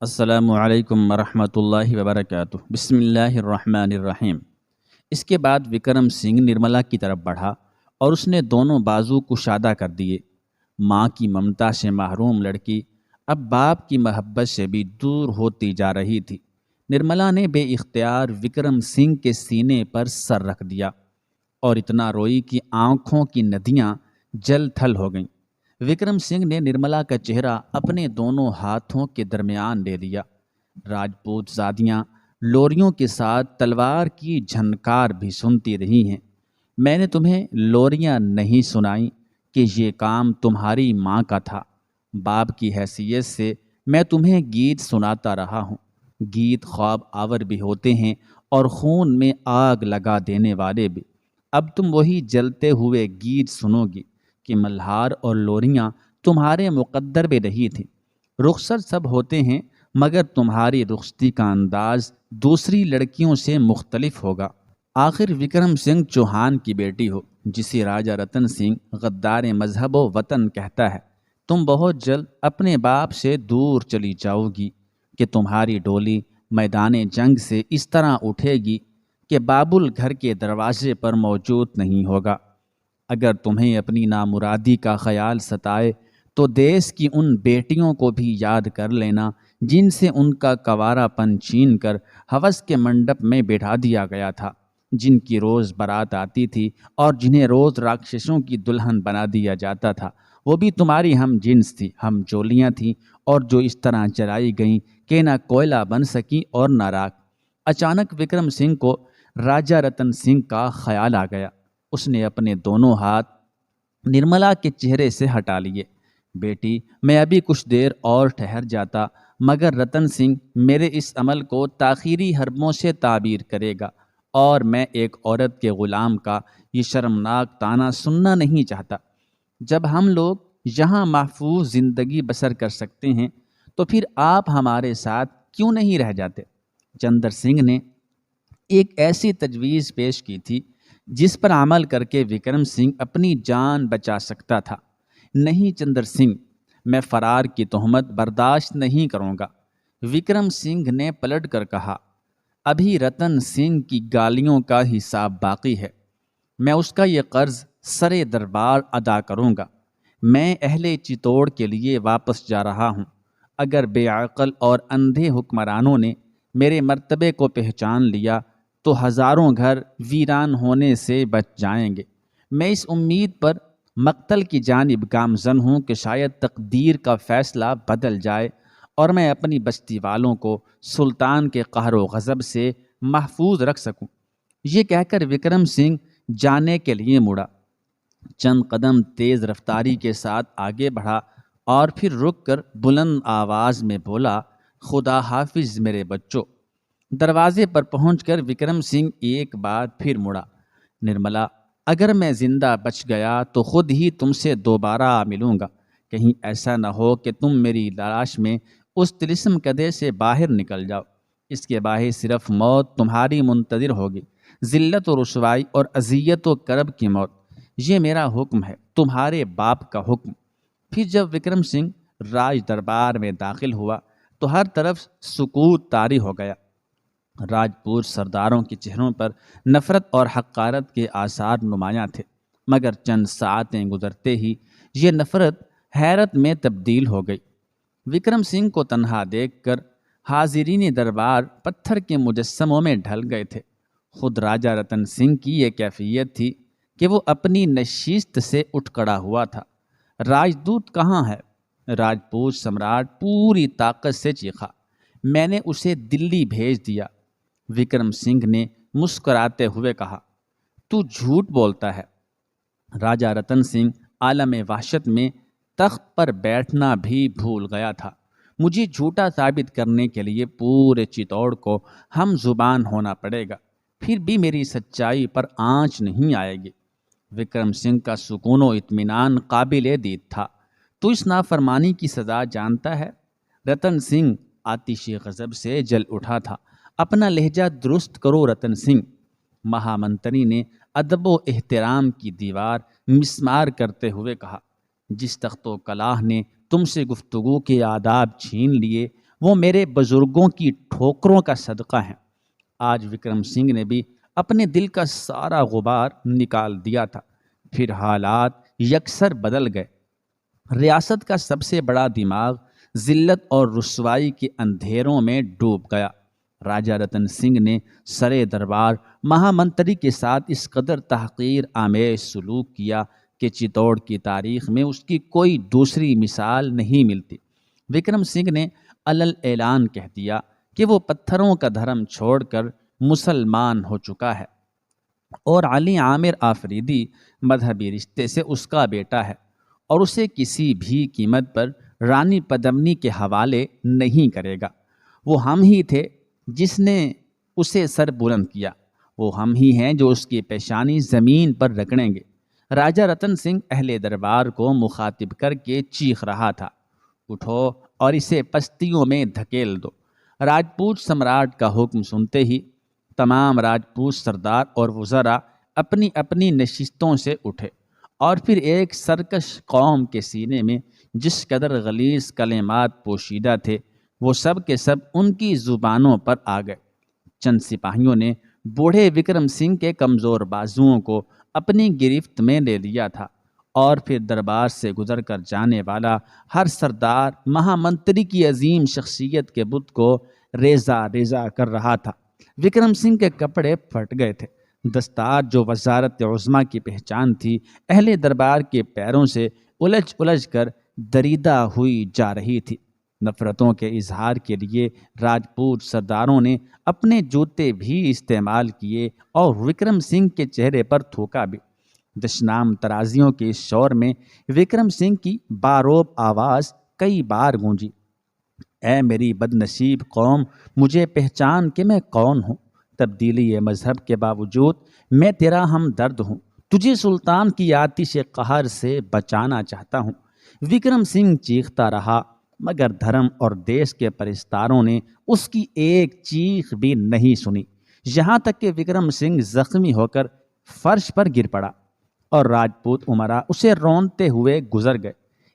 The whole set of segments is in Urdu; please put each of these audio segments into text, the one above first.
السلام علیکم ورحمۃ اللہ وبرکاتہ۔ بسم اللہ الرحمن الرحیم۔ اس کے بعد وکرم سنگھ نرملا کی طرف بڑھا اور اس نے دونوں بازو کشادہ کر دیے۔ ماں کی ممتا سے محروم لڑکی اب باپ کی محبت سے بھی دور ہوتی جا رہی تھی۔ نرملا نے بے اختیار وکرم سنگھ کے سینے پر سر رکھ دیا اور اتنا روئی کہ آنکھوں کی ندیاں جل تھل ہو گئیں۔ وکرم سنگھ نے نرملا کا چہرہ اپنے دونوں ہاتھوں کے درمیان لے لیا۔ راجپوت زادیاں لوریوں کے ساتھ تلوار کی جھنکار بھی سنتی رہی ہیں۔ میں نے تمہیں لوریاں نہیں سنائیں کہ یہ کام تمہاری ماں کا تھا۔ باپ کی حیثیت سے میں تمہیں گیت سناتا رہا ہوں۔ گیت خواب آور بھی ہوتے ہیں اور خون میں آگ لگا دینے والے بھی۔ اب تم وہی جلتے ہوئے گیت سنو گی کہ ملہار اور لوریاں تمہارے مقدر میں نہیں تھیں۔ رخصت سب ہوتے ہیں مگر تمہاری رخصتی کا انداز دوسری لڑکیوں سے مختلف ہوگا۔ آخر وکرم سنگھ چوہان کی بیٹی ہو جسے راجہ رتن سنگھ غدار مذہب و وطن کہتا ہے۔ تم بہت جلد اپنے باپ سے دور چلی جاؤ گی کہ تمہاری ڈولی میدان جنگ سے اس طرح اٹھے گی کہ بابل گھر کے دروازے پر موجود نہیں ہوگا۔ اگر تمہیں اپنی نامرادی کا خیال ستائے تو دیس کی ان بیٹیوں کو بھی یاد کر لینا جن سے ان کا کنوارا پن چھین کر ہوس کے منڈپ میں بٹھا دیا گیا تھا، جن کی روز بارات آتی تھی اور جنہیں روز راکشسوں کی دلہن بنا دیا جاتا تھا۔ وہ بھی تمہاری ہم جنس تھی، ہم جولیاں تھیں، اور جو اس طرح جلائی گئیں کہ نہ کوئلہ بن سکی اور نہ راکھ۔ اچانک وکرم سنگھ کو راجہ رتن سنگھ کا خیال آ گیا۔ اس نے اپنے دونوں ہاتھ نرملا کے چہرے سے ہٹا لیے۔ بیٹی، میں ابھی کچھ دیر اور ٹھہر جاتا مگر رتن سنگھ میرے اس عمل کو تاخیری حربوں سے تعبیر کرے گا، اور میں ایک عورت کے غلام کا یہ شرمناک طعنہ سننا نہیں چاہتا۔ جب ہم لوگ یہاں محفوظ زندگی بسر کر سکتے ہیں تو پھر آپ ہمارے ساتھ کیوں نہیں رہ جاتے؟ چندر سنگھ نے ایک ایسی تجویز پیش کی تھی جس پر عمل کر کے وکرم سنگھ اپنی جان بچا سکتا تھا۔ نہیں چندر سنگھ، میں فرار کی تہمت برداشت نہیں کروں گا، وکرم سنگھ نے پلٹ کر کہا۔ ابھی رتن سنگھ کی گالیوں کا حساب باقی ہے، میں اس کا یہ قرض سرے دربار ادا کروں گا۔ میں اہل چتوڑ کے لیے واپس جا رہا ہوں۔ اگر بے عقل اور اندھے حکمرانوں نے میرے مرتبے کو پہچان لیا تو ہزاروں گھر ویران ہونے سے بچ جائیں گے۔ میں اس امید پر مقتل کی جانب گامزن ہوں کہ شاید تقدیر کا فیصلہ بدل جائے اور میں اپنی بستی والوں کو سلطان کے قہر و غضب سے محفوظ رکھ سکوں۔ یہ کہہ کر وکرم سنگھ جانے کے لیے مڑا، چند قدم تیز رفتاری کے ساتھ آگے بڑھا اور پھر رک کر بلند آواز میں بولا، خدا حافظ میرے بچوں۔ دروازے پر پہنچ کر وکرم سنگھ ایک بار پھر مڑا، نرملا، اگر میں زندہ بچ گیا تو خود ہی تم سے دوبارہ ملوں گا۔ کہیں ایسا نہ ہو کہ تم میری لاش میں اس طلسم کدے سے باہر نکل جاؤ۔ اس کے باعث صرف موت تمہاری منتظر ہوگی، ذلت و رسوائی اور اذیت و کرب کی موت۔ یہ میرا حکم ہے، تمہارے باپ کا حکم۔ پھر جب وکرم سنگھ راج دربار میں داخل ہوا تو ہر طرف سکوت طاری ہو گیا۔ راجپوت سرداروں کے چہروں پر نفرت اور حقارت کے آثار نمایاں تھے، مگر چند ساعتیں گزرتے ہی یہ نفرت حیرت میں تبدیل ہو گئی۔ وکرم سنگھ کو تنہا دیکھ کر حاضرین دربار پتھر کے مجسموں میں ڈھل گئے تھے۔ خود راجہ رتن سنگھ کی یہ کیفیت تھی کہ وہ اپنی نشست سے اٹھ کھڑا ہوا تھا۔ راجدوت کہاں ہے؟ راجپوت سمراٹ پوری طاقت سے چیخا۔ میں نے اسے دلی بھیج دیا، وکرم سنگھ نے مسکراتے ہوئے کہا۔ تو جھوٹ بولتا ہے۔ راجہ رتن سنگھ عالم وحشت میں تخت پر بیٹھنا بھی بھول گیا تھا۔ مجھے جھوٹا ثابت کرنے کے لیے پورے چتوڑ کو ہم زبان ہونا پڑے گا، پھر بھی میری سچائی پر آنچ نہیں آئے گی۔ وکرم سنگھ کا سکون و اطمینان قابل دید تھا۔ تو اس نافرمانی کی سزا جانتا ہے؟ رتن سنگھ آتشی غضب سے جل اٹھا تھا۔ اپنا لہجہ درست کرو رتن سنگھ، مہامنتری نے ادب و احترام کی دیوار مسمار کرتے ہوئے کہا۔ جس تخت و کلاہ نے تم سے گفتگو کے آداب چھین لیے وہ میرے بزرگوں کی ٹھوکروں کا صدقہ ہیں۔ آج وکرم سنگھ نے بھی اپنے دل کا سارا غبار نکال دیا تھا۔ پھر حالات یکسر بدل گئے۔ ریاست کا سب سے بڑا دماغ ذلت اور رسوائی کے اندھیروں میں ڈوب گیا۔ راجہ رتن سنگھ نے سرے دربار مہامنتری کے ساتھ اس قدر تحقیر آمیز سلوک کیا کہ چتوڑ کی تاریخ میں اس کی کوئی دوسری مثال نہیں ملتی۔ وکرم سنگھ نے علل اعلان کہہ دیا کہ وہ پتھروں کا دھرم چھوڑ کر مسلمان ہو چکا ہے اور علی عامر آفریدی مذہبی رشتے سے اس کا بیٹا ہے اور اسے کسی بھی قیمت پر رانی پدمنی کے حوالے نہیں کرے گا۔ وہ ہم ہی تھے جس نے اسے سر بلند کیا، وہ ہم ہی ہیں جو اس کی پیشانی زمین پر رگڑیں گے۔ راجہ رتن سنگھ اہل دربار کو مخاطب کر کے چیخ رہا تھا، اٹھو اور اسے پستیوں میں دھکیل دو۔ راجپوت سمراٹ کا حکم سنتے ہی تمام راجپوت سردار اور وزراء اپنی اپنی نشستوں سے اٹھے اور پھر ایک سرکش قوم کے سینے میں جس قدر غلیظ کلمات پوشیدہ تھے وہ سب کے سب ان کی زبانوں پر آ گئے۔ چند سپاہیوں نے بوڑھے وکرم سنگھ کے کمزور بازوؤں کو اپنی گرفت میں لے لیا تھا اور پھر دربار سے گزر کر جانے والا ہر سردار مہامنتری کی عظیم شخصیت کے بت کو ریزہ ریزہ کر رہا تھا۔ وکرم سنگھ کے کپڑے پھٹ گئے تھے۔ دستار جو وزارت عظمیٰ کی پہچان تھی اہل دربار کے پیروں سے الجھ الجھ کر دریدہ ہوئی جا رہی تھی۔ نفرتوں کے اظہار کے لیے راجپوت سرداروں نے اپنے جوتے بھی استعمال کیے اور وکرم سنگھ کے چہرے پر تھوکا بھی۔ دشنام ترازیوں کے اس شور میں وکرم سنگھ کی باروب آواز کئی بار گونجی، اے میری بد نصیب قوم، مجھے پہچان کہ میں کون ہوں۔ تبدیلی مذہب کے باوجود میں تیرا ہمدرد ہوں، تجھے سلطان کی آتش قہر سے بچانا چاہتا ہوں۔ وکرم سنگھ چیختا رہا مگر دھرم اور دیش کے پرستاروں نے اس کی ایک چیخ بھی نہیں سنی، یہاں تک کہ وکرم سنگھ زخمی ہو کر فرش پر گر پڑا اور راجپوت امراء اسے رونتے ہوئے گزر گئے۔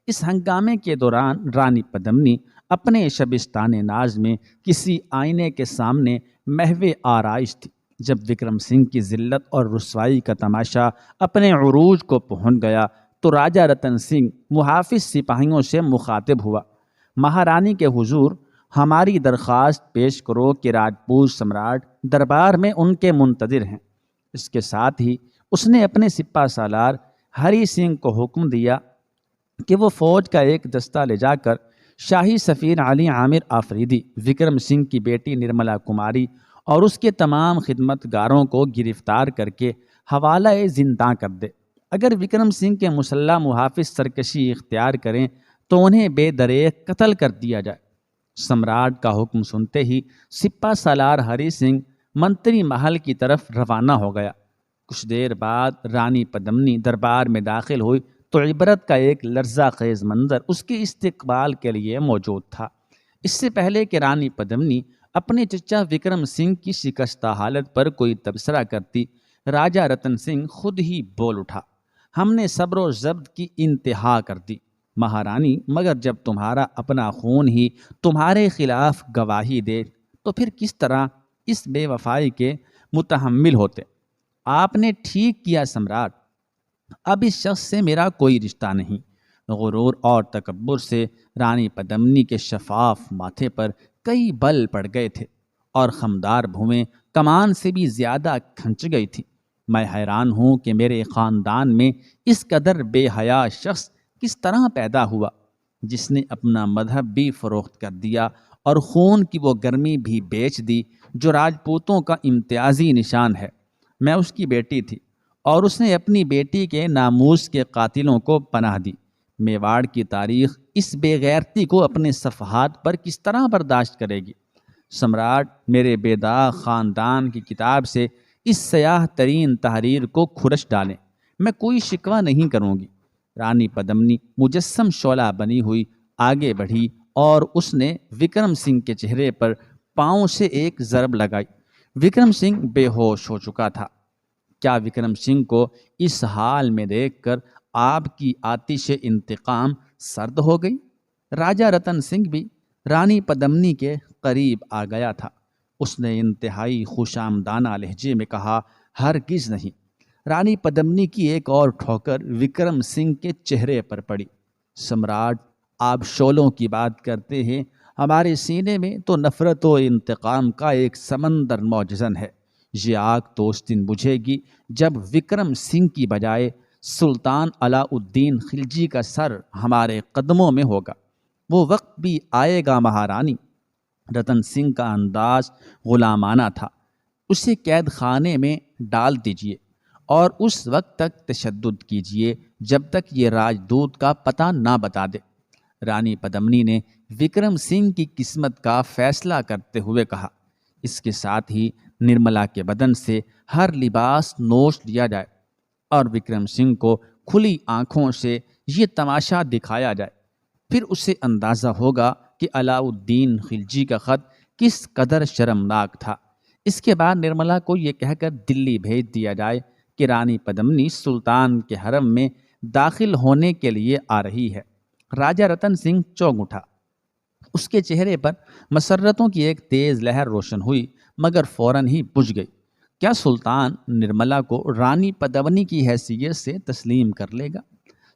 اس ہنگامے کے دوران رانی پدمنی اپنے شبستان ناز میں کسی آئینے کے سامنے محو آرائش تھی۔ جب وکرم سنگھ کی ذلت اور رسوائی کا تماشا اپنے عروج کو پہنچ گیا تو راجہ رتن سنگھ محافظ سپاہیوں سے مخاطب ہوا، مہارانی کے حضور، ہماری درخواست پیش کرو کہ راجپوت سمراٹ دربار میں ان کے منتظر ہیں۔ اس کے ساتھ ہی اس نے اپنے سپہ سالار ہری سنگھ کو حکم دیا کہ وہ فوج کا ایک دستہ لے جا کر شاہی سفیر علی عامر آفریدی، وکرم سنگھ کی بیٹی نرملا کماری اور اس کے تمام خدمتگاروں کو گرفتار کر کے حوالہ زنداں کر دے۔ اگر وکرم سنگھ کے مسلح محافظ سرکشی اختیار کریں تو انہیں بے دریغ قتل کر دیا جائے۔ سمراٹ کا حکم سنتے ہی سپہ سالار ہری سنگھ منتری محل کی طرف روانہ ہو گیا۔ کچھ دیر بعد رانی پدمنی دربار میں داخل ہوئی تو عبرت کا ایک لرزہ خیز منظر اس کے استقبال کے لیے موجود تھا۔ اس سے پہلے کہ رانی پدمنی اپنے چچا وکرم سنگھ کی شکستہ حالت پر کوئی تبصرہ کرتی، راجہ رتن سنگھ خود ہی بول اٹھا، ہم نے صبر و ضبط کی انتہا کر دی مہارانی، مگر جب تمہارا اپنا خون ہی تمہارے خلاف گواہی دے تو پھر کس طرح اس بے وفائی کے متحمل ہوتے؟ آپ نے ٹھیک کیا سمراٹ، اب اس شخص سے میرا کوئی رشتہ نہیں۔ غرور اور تکبر سے رانی پدمنی کے شفاف ماتھے پر کئی بل پڑ گئے تھے اور خمدار بھویں کمان سے بھی زیادہ کھنچ گئی تھی۔ میں حیران ہوں کہ میرے خاندان میں اس قدر بے حیا شخص کس طرح پیدا ہوا جس نے اپنا مذہب بھی فروخت کر دیا اور خون کی وہ گرمی بھی بیچ دی جو راجپوتوں کا امتیازی نشان ہے۔ میں اس کی بیٹی تھی اور اس نے اپنی بیٹی کے ناموس کے قاتلوں کو پناہ دی۔ میواڑ کی تاریخ اس بے غیرتی کو اپنے صفحات پر کس طرح برداشت کرے گی؟ سمراٹ، میرے بے داغ خاندان کی کتاب سے اس سیاہ ترین تحریر کو کھرچ ڈالیں، میں کوئی شکوہ نہیں کروں گی۔ رانی پدمنی مجسم شعلہ بنی ہوئی آگے بڑھی اور اس نے وکرم سنگھ کے چہرے پر پاؤں سے ایک ضرب لگائی۔ وکرم سنگھ بے ہوش ہو چکا تھا۔ کیا وکرم سنگھ کو اس حال میں دیکھ کر آپ کی آتش انتقام سرد ہو گئی؟ راجہ رتن سنگھ بھی رانی پدمنی کے قریب آ گیا تھا۔ اس نے انتہائی خوش آمدانہ لہجے میں کہا، ہرگز نہیں۔ رانی پدمنی کی ایک اور ٹھوکر وکرم سنگھ کے چہرے پر پڑی۔ سمراٹ، آپ شعلوں کی بات کرتے ہیں، ہمارے سینے میں تو نفرت و انتقام کا ایک سمندر موجزن ہے۔ یہ آگ تو اس دن بجھے گی جب وکرم سنگھ کی بجائے سلطان علاء الدین خلجی کا سر ہمارے قدموں میں ہوگا۔ وہ وقت بھی آئے گا مہارانی۔ رتن سنگھ کا انداز غلامانہ تھا۔ اسے قید خانے میں ڈال دیجیے اور اس وقت تک تشدد کیجیے جب تک یہ راجدوت کا پتہ نہ بتا دے۔ رانی پدمنی نے وکرم سنگھ کی قسمت کا فیصلہ کرتے ہوئے کہا۔ اس کے ساتھ ہی نرملا کے بدن سے ہر لباس نوچ لیا جائے اور وکرم سنگھ کو کھلی آنکھوں سے یہ تماشا دکھایا جائے، پھر اسے اندازہ ہوگا کہ علاء الدین خلجی کا خط کس قدر شرمناک تھا۔ اس کے بعد نرملا کو یہ کہہ کر دلی بھیج دیا جائے کہ رانی پدمنی سلطان کے حرم میں داخل ہونے کے لیے آ رہی ہے۔ راجہ رتن سنگھ چونک اٹھا۔ اس کے چہرے پر مسرتوں کی ایک تیز لہر روشن ہوئی، مگر فوراً ہی بجھ گئی۔ کیا سلطان نرملا کو رانی پدمنی کی حیثیت سے تسلیم کر لے گا؟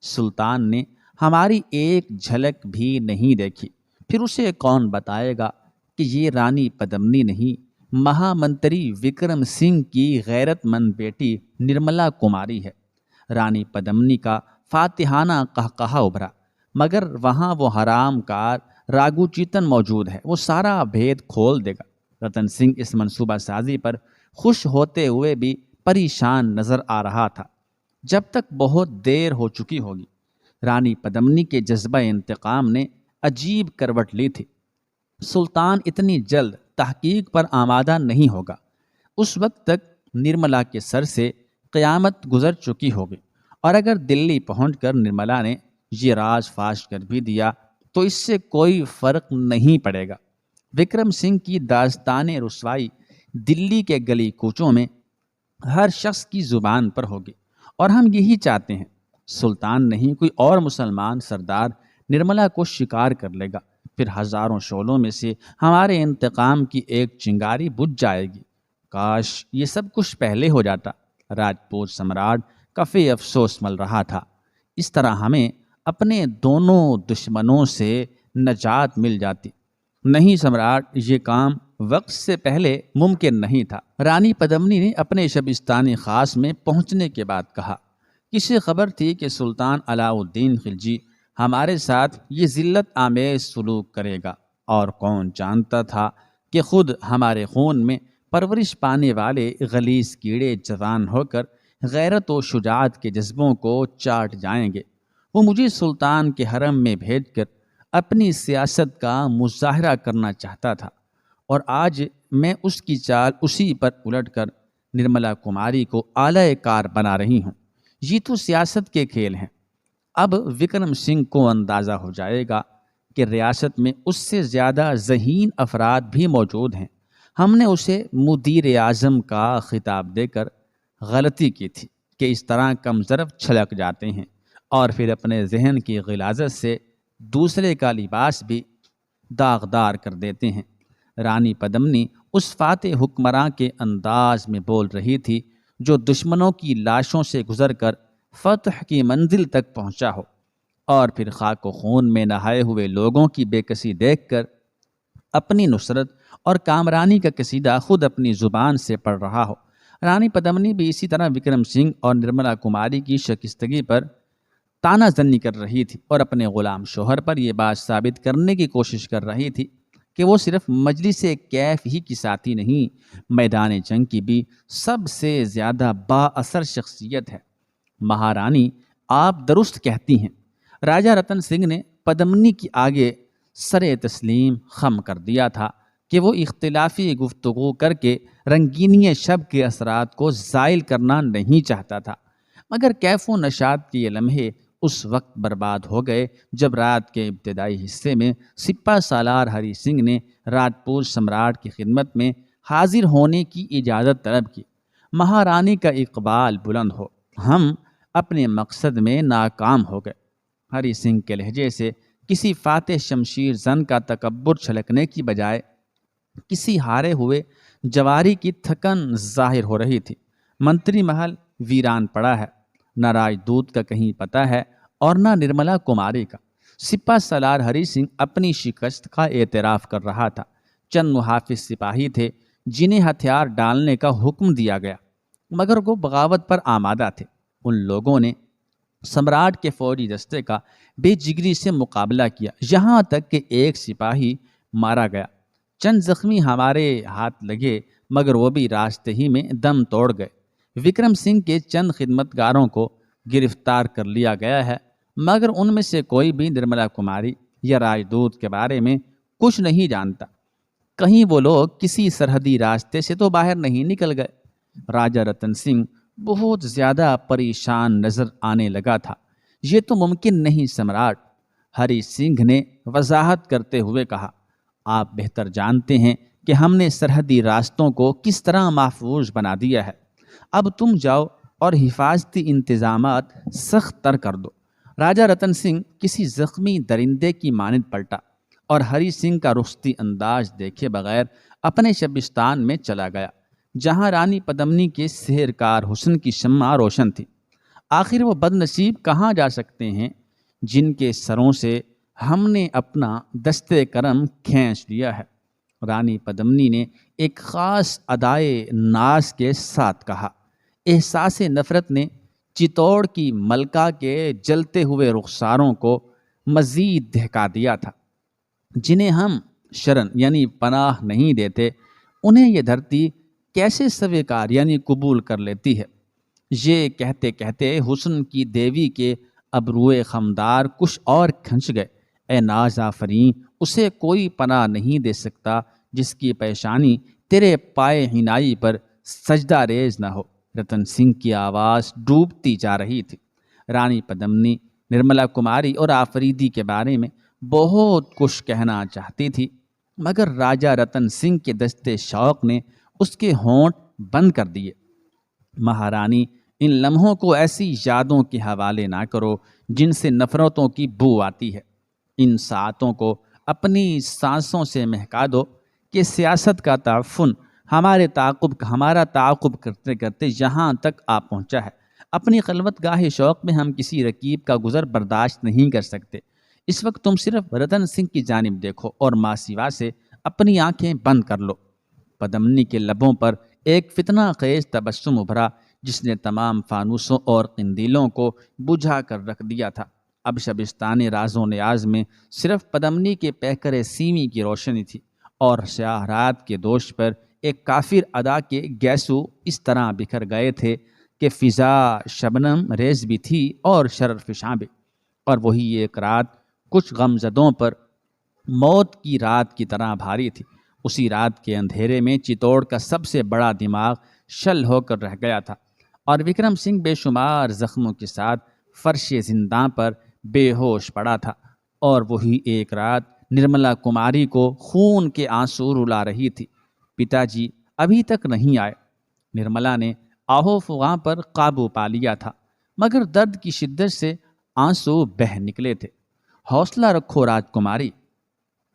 سلطان نے ہماری ایک جھلک بھی نہیں دیکھی، پھر اسے کون بتائے گا کہ یہ رانی پدمنی نہیں، مہامنتری وکرم سنگھ کی غیرت مند بیٹی نرملا کماری ہے۔ رانی پدمنی کا فاتحانہ قہقہہ ابھرا، مگر وہاں وہ حرام کار راگو چیتن موجود ہے، وہ سارا بھید کھول دے گا۔ رتن سنگھ اس منصوبہ سازی پر خوش ہوتے ہوئے بھی پریشان نظر آ رہا تھا۔ جب تک بہت دیر ہو چکی ہوگی۔ رانی پدمنی کے جذبہ انتقام نے عجیب کروٹ لی تھی۔ سلطان اتنی جلد تحقیق پر آمادہ نہیں ہوگا۔ اس وقت تک نرملا کے سر سے قیامت گزر چکی ہوگی، اور اگر دلی پہنچ کر نرملا نے یہ راز فاش کر بھی دیا تو اس سے کوئی فرق نہیں پڑے گا۔ وکرم سنگھ کی داستان رسوائی دلی کے گلی کوچوں میں ہر شخص کی زبان پر ہوگی، اور ہم یہی چاہتے ہیں۔ سلطان نہیں، کوئی اور مسلمان سردار نرملا کو شکار کر لے گا، پھر ہزاروں شعلوں میں سے ہمارے انتقام کی ایک چنگاری بجھ جائے گی۔ کاش یہ سب کچھ پہلے ہو جاتا۔ راجپوت سمراٹ کفِ افسوس مل رہا تھا۔ اس طرح ہمیں اپنے دونوں دشمنوں سے نجات مل جاتی۔ نہیں سمراٹ، یہ کام وقت سے پہلے ممکن نہیں تھا۔ رانی پدمنی نے اپنے شبستان خاص میں پہنچنے کے بعد کہا، کسی خبر تھی کہ سلطان علاء الدین خلجی ہمارے ساتھ یہ ذلت آمیز سلوک کرے گا، اور کون جانتا تھا کہ خود ہمارے خون میں پرورش پانے والے غلیظ کیڑے جوان ہو کر غیرت و شجاعت کے جذبوں کو چاٹ جائیں گے۔ وہ مجھے سلطان کے حرم میں بھیج کر اپنی سیاست کا مظاہرہ کرنا چاہتا تھا، اور آج میں اس کی چال اسی پر الٹ کر نرملا کماری کو اعلی کار بنا رہی ہوں۔ یہ تو سیاست کے کھیل ہیں۔ اب وکرم سنگھ کو اندازہ ہو جائے گا کہ ریاست میں اس سے زیادہ ذہین افراد بھی موجود ہیں۔ ہم نے اسے مدیر اعظم کا خطاب دے کر غلطی کی تھی کہ اس طرح کم ظرف چھلک جاتے ہیں اور پھر اپنے ذہن کی غلاظت سے دوسرے کا لباس بھی داغدار کر دیتے ہیں۔ رانی پدمنی اس فاتح حکمراں کے انداز میں بول رہی تھی جو دشمنوں کی لاشوں سے گزر کر فتح کی منزل تک پہنچا ہو، اور پھر خاک و خون میں نہائے ہوئے لوگوں کی بے کسی دیکھ کر اپنی نصرت اور کامرانی کا قصیدہ خود اپنی زبان سے پڑھ رہا ہو۔ رانی پدمنی بھی اسی طرح وکرم سنگھ اور نرملا کماری کی شکستگی پر تانا زنی کر رہی تھی، اور اپنے غلام شوہر پر یہ بات ثابت کرنے کی کوشش کر رہی تھی کہ وہ صرف مجلس کیف ہی کی ساتھی نہیں، میدان جنگ کی بھی سب سے زیادہ با اثر شخصیت ہے۔ مہارانی، آپ درست کہتی ہیں۔ راجہ رتن سنگھ نے پدمنی کی آگے سر تسلیم خم کر دیا تھا کہ وہ اختلافی گفتگو کر کے رنگینی شب کے اثرات کو زائل کرنا نہیں چاہتا تھا، مگر کیف و نشاط کے یہ لمحے اس وقت برباد ہو گئے جب رات کے ابتدائی حصے میں سپہ سالار ہری سنگھ نے راجپوت سمراٹ کی خدمت میں حاضر ہونے کی اجازت طلب کی۔ مہارانی کا اقبال بلند ہو، ہم اپنے مقصد میں ناکام ہو گئے۔ ہری سنگھ کے لہجے سے کسی فاتح شمشیر زن کا تکبر چھلکنے کی بجائے کسی ہارے ہوئے جواری کی تھکن ظاہر ہو رہی تھی۔ منتری محل ویران پڑا ہے، نہ راج دود کا کہیں پتہ ہے اور نہ نرملا کماری کا۔ سپہ سالار ہری سنگھ اپنی شکست کا اعتراف کر رہا تھا۔ چند محافظ سپاہی تھے جنہیں ہتھیار ڈالنے کا حکم دیا گیا، مگر وہ بغاوت پر آمادہ تھے۔ ان لوگوں نے سمراٹ کے فوجی دستے کا بے جگری سے مقابلہ کیا، یہاں تک کہ ایک سپاہی مارا گیا۔ چند زخمی ہمارے ہاتھ لگے، مگر وہ بھی راستے ہی میں دم توڑ گئے۔ وکرم سنگھ کے چند خدمتگاروں کو گرفتار کر لیا گیا ہے، مگر ان میں سے کوئی بھی نرملا کماری یا راجدوت کے بارے میں کچھ نہیں جانتا۔ کہیں وہ لوگ کسی سرحدی راستے سے تو باہر نہیں نکل گئے۔ راجہ رتن سنگھ بہت زیادہ پریشان نظر آنے لگا تھا۔ یہ تو ممکن نہیں سمراٹ، ہری سنگھ نے وضاحت کرتے ہوئے کہا۔ آپ بہتر جانتے ہیں کہ ہم نے سرحدی راستوں کو کس طرح محفوظ بنا دیا ہے۔ اب تم جاؤ اور حفاظتی انتظامات سخت تر کر دو۔ راجہ رتن سنگھ کسی زخمی درندے کی مانند پلٹا اور ہری سنگھ کا رخصتی انداز دیکھے بغیر اپنے شبستان میں چلا گیا، جہاں رانی پدمنی کے سحرکار حسن کی شمع روشن تھی۔ آخر وہ بد نصیب کہاں جا سکتے ہیں جن کے سروں سے ہم نے اپنا دستے کرم کھینچ لیا ہے؟ رانی پدمنی نے ایک خاص ادائے ناز کے ساتھ کہا۔ احساس نفرت نے چتوڑ کی ملکہ کے جلتے ہوئے رخساروں کو مزید دہکا دیا تھا۔ جنہیں ہم شرن یعنی پناہ نہیں دیتے، انہیں یہ دھرتی کیسے سویکار یعنی قبول کر لیتی ہے؟ یہ کہتے کہتے حسن کی دیوی کے ابروئے خمدار کچھ اور کھنچ گئے۔ اے ناز آفریں، اسے کوئی پناہ نہیں دے سکتا جس کی پیشانی تیرے پائے ہنائی پر سجدہ ریز نہ ہو۔ رتن سنگھ کی آواز ڈوبتی جا رہی تھی۔ رانی پدمنی نرملا کماری اور آفریدی کے بارے میں بہت کچھ کہنا چاہتی تھی، مگر راجہ رتن سنگھ کے دستے شوق نے اس کے ہونٹ بند کر دیے۔ مہارانی، ان لمحوں کو ایسی یادوں کے حوالے نہ کرو جن سے نفرتوں کی بو آتی ہے۔ ان ساعتوں کو اپنی سانسوں سے مہکا دو کہ سیاست کا تعفن ہمارا تعاقب کرتے کرتے یہاں تک آ پہنچا ہے۔ اپنی خلوت گاہ شوق میں ہم کسی رکیب کا گزر برداشت نہیں کر سکتے۔ اس وقت تم صرف رتن سنگھ کی جانب دیکھو اور ماں سوا سے اپنی آنکھیں بند کر لو۔ پدمنی کے لبوں پر ایک فتنہ خیز تبسم ابھرا جس نے تمام فانوسوں اور قندیلوں کو بجھا کر رکھ دیا تھا۔ اب شبستان راز و نیاز میں صرف پدمنی کے پیکر سیمی کی روشنی تھی، اور سیاہ رات کے دوش پر ایک کافر ادا کے گیسو اس طرح بکھر گئے تھے کہ فضا شبنم ریز بھی تھی اور شرر فشاں بھی۔ اور وہی ایک رات کچھ غمزدوں پر موت کی رات کی طرح بھاری تھی۔ اسی رات کے اندھیرے میں چتوڑ کا سب سے بڑا دماغ شل ہو کر رہ گیا تھا، اور وکرم سنگھ بے شمار زخموں کے ساتھ فرش زنداں پر بے ہوش پڑا تھا۔ اور وہی ایک رات نرملا کماری کو خون کے آنسو رلا رہی تھی۔ پتا جی ابھی تک نہیں آئے۔ نرملا نے آہو فغاں پر قابو پا لیا تھا، مگر درد کی شدت سے آنسو بہہ نکلے تھے۔ حوصلہ رکھو راجکماری،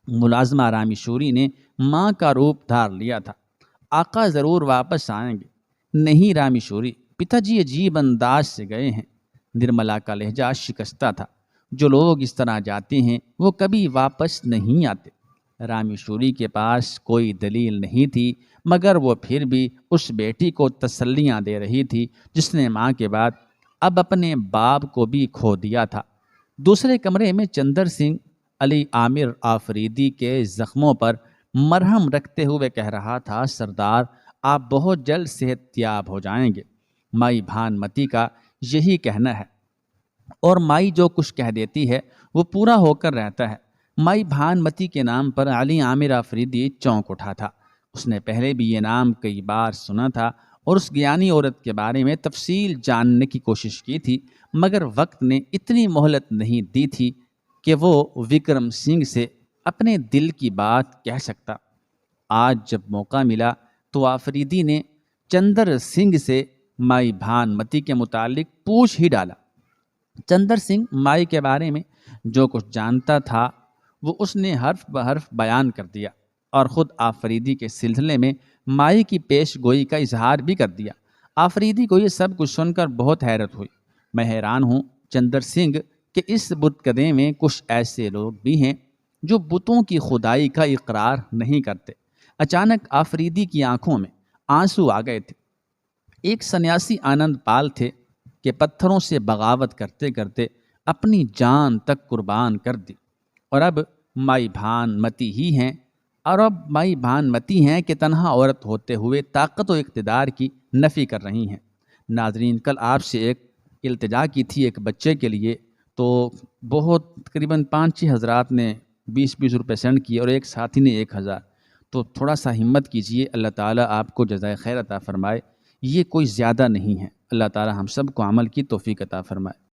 ملازمہ رامیشوری نے ماں کا روپ دھار لیا تھا۔ آقا ضرور واپس آئیں گے۔ نہیں رامیشوری، پتا جی عجیب انداز سے گئے ہیں۔ نرملا کا لہجہ شکستہ تھا۔ جو لوگ اس طرح جاتے ہیں وہ کبھی واپس نہیں آتے۔ رامیشوری کے پاس کوئی دلیل نہیں تھی، مگر وہ پھر بھی اس بیٹی کو تسلیاں دے رہی تھی جس نے ماں کے بعد اب اپنے باپ کو بھی کھو دیا تھا۔ دوسرے کمرے میں چندر سنگھ علی عامر آفریدی کے زخموں پر مرہم رکھتے ہوئے کہہ رہا تھا، سردار آپ بہت جلد صحت یاب ہو جائیں گے۔ مائی بھانمتی کا یہی کہنا ہے، اور مائی جو کچھ کہہ دیتی ہے وہ پورا ہو کر رہتا ہے۔ مائی بھانمتی کے نام پر علی عامر آفریدی چونک اٹھا تھا۔ اس نے پہلے بھی یہ نام کئی بار سنا تھا اور اس گیانی عورت کے بارے میں تفصیل جاننے کی کوشش کی تھی، مگر وقت نے اتنی مہلت نہیں دی تھی کہ وہ وکرم سنگھ سے اپنے دل کی بات کہہ سکتا۔ آج جب موقع ملا تو آفریدی نے چندر سنگھ سے مائی بھانمتی کے متعلق پوچھ ہی ڈالا۔ چندر سنگھ مائی کے بارے میں جو کچھ جانتا تھا وہ اس نے حرف بحرف بیان کر دیا اور خود آفریدی کے سلسلے میں مائی کی پیش گوئی کا اظہار بھی کر دیا۔ آفریدی کو یہ سب کچھ سن کر بہت حیرت ہوئی۔ میں حیران ہوں چندر سنگھ کہ اس بت کدے میں کچھ ایسے لوگ بھی ہیں جو بتوں کی خدائی کا اقرار نہیں کرتے۔ اچانک آفریدی کی آنکھوں میں آنسو آ گئے تھے۔ ایک سنیاسی آنند پال تھے کہ پتھروں سے بغاوت کرتے کرتے اپنی جان تک قربان کر دی، اور اب مائی بھان متی ہیں کہ تنہا عورت ہوتے ہوئے طاقت و اقتدار کی نفی کر رہی ہیں۔ ناظرین، کل آپ سے ایک التجا کی تھی ایک بچے کے لیے، تو بہت تقریباً 5-6 حضرات نے 20 روپے سینڈ کیے اور ایک ساتھی نے 1000۔ تو تھوڑا سا ہمت کیجئے، اللہ تعالیٰ آپ کو جزائے خیر عطا فرمائے۔ یہ کوئی زیادہ نہیں ہے، اللہ تعالیٰ ہم سب کو عمل کی توفیق عطا فرمائے۔